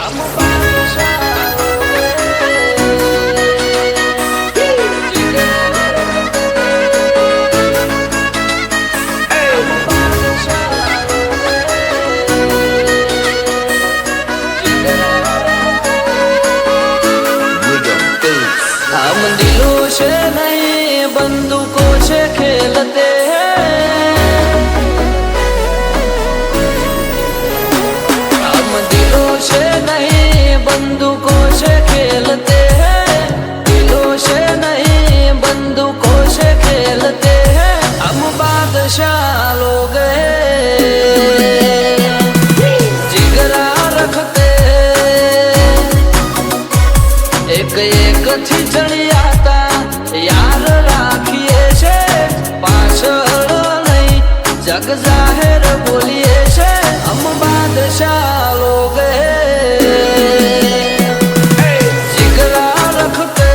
हम दिलों से नहीं बंदूकों से खेलते हैं, हम दिलों से नहीं बंदूकों से खेलते हैं, दिलों से नहीं बंदूकों से खेलते हैं। हम बादशाह लोग जिगरा रखते एक एक थी चढ़ियाता यार राखिए से पाछળ नहीं जग जाहिर बोलिए से हम बादशाह लोग जिगरा रखते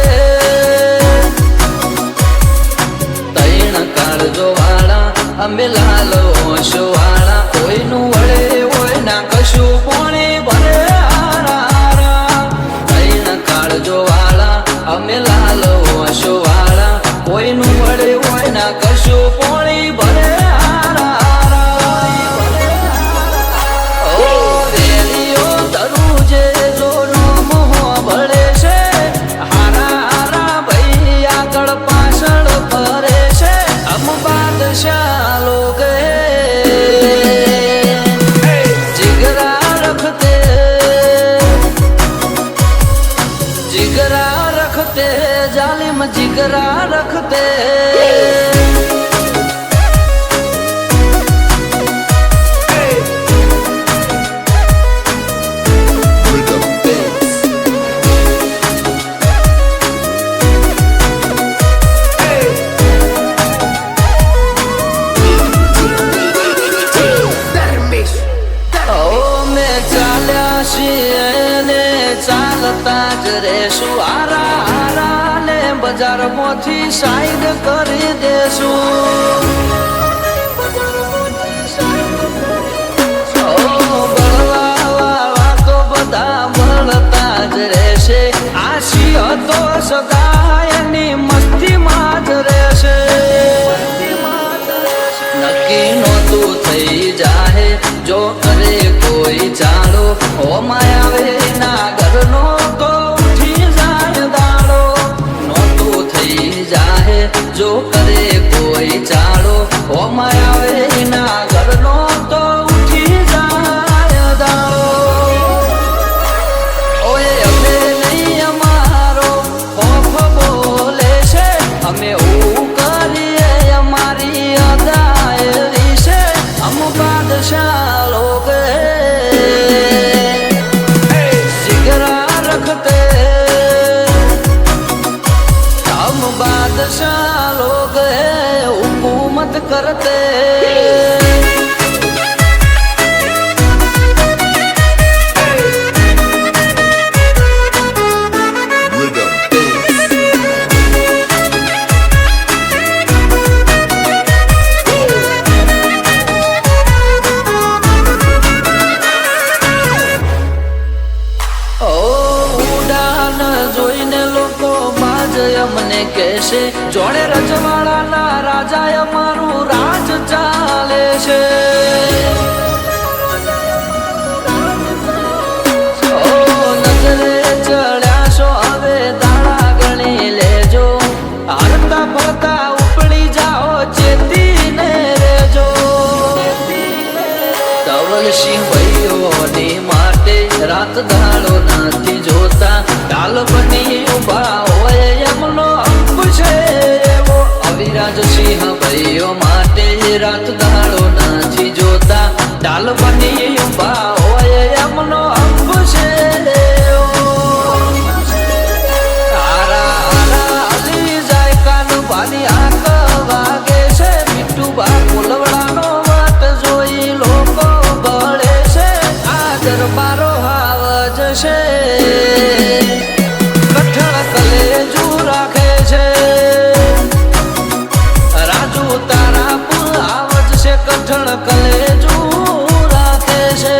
तैण काळजो वाला अमे लाल होश वाला कोई नु वळे होय ना कशु पाणी भरे અમે લાલ હોશો વાળા કોઈનું વડે હોય ના કશું પોણી ભરે રેલીઓ ધરું જે જોનો મોહ ભળે છે હારા હારા ભાઈ આગળ પાછળ ફરે છે અમ બાદશાહ લોગ जिगरा रखते जिगरा रखते जालिम जिगरा रखते चालता ज रेसु आरा आरा ने बजार मोथी साइड करी देसु बळवा वाला तो बधा बळता ज रेसे आशियो तो सदायनी मस्ती माज रेसे नक्की नोतू थई जाहे जो करे कोई चालो ओ मायावे ना घरनो तो उठी जाए दाड़ो नोतू थई जाहे जो करे कोई चालो ओ मायावे ना घरनो तो उठी जाए दाड़ो ओए अमे नहीं अमारो खौफ बोले से हमें ऊ करिए हमारी अदायरी से हम बादशाह लोग जिगरा रखते हम बादशाह लोग हुकूमत करते મને કહેશે જોડે રજવાડાના રાજા અમારું રાજ ચાલે છે નજરે ચડ્યા છો હવે દાડા ગણી લેજો હરતા ફરતા ઉપડી જાઓ ચેતીને રેજો ધવલસિંહ ભાઈઓની માટે રાત દાડો નથી જોતા ડાલ બની ઉભા હોય એમનો અંક છે એવો અવિરાજસિંહ ભાઈઓ માટે રાત દાડો નથી જોતા ડાલ બની ઉભા હોય એમનો અંક છે હારા હારા હલી જાય કાન ભાની આંખ વાગે છે મીઠુબા કોલવડાનો વાત જોઈ લોકો બળે છે આ દરબારો હાવ જશે કઠણ કલેજુ રાખે છે રાજુ તારા આવજ છે કઠણ કલેજુ રાખે છે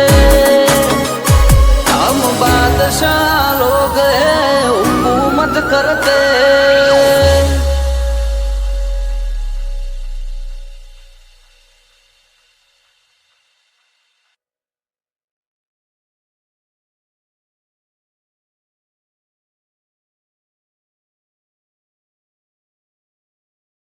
हम बात ऐसा लोग हैं हुकूमत करते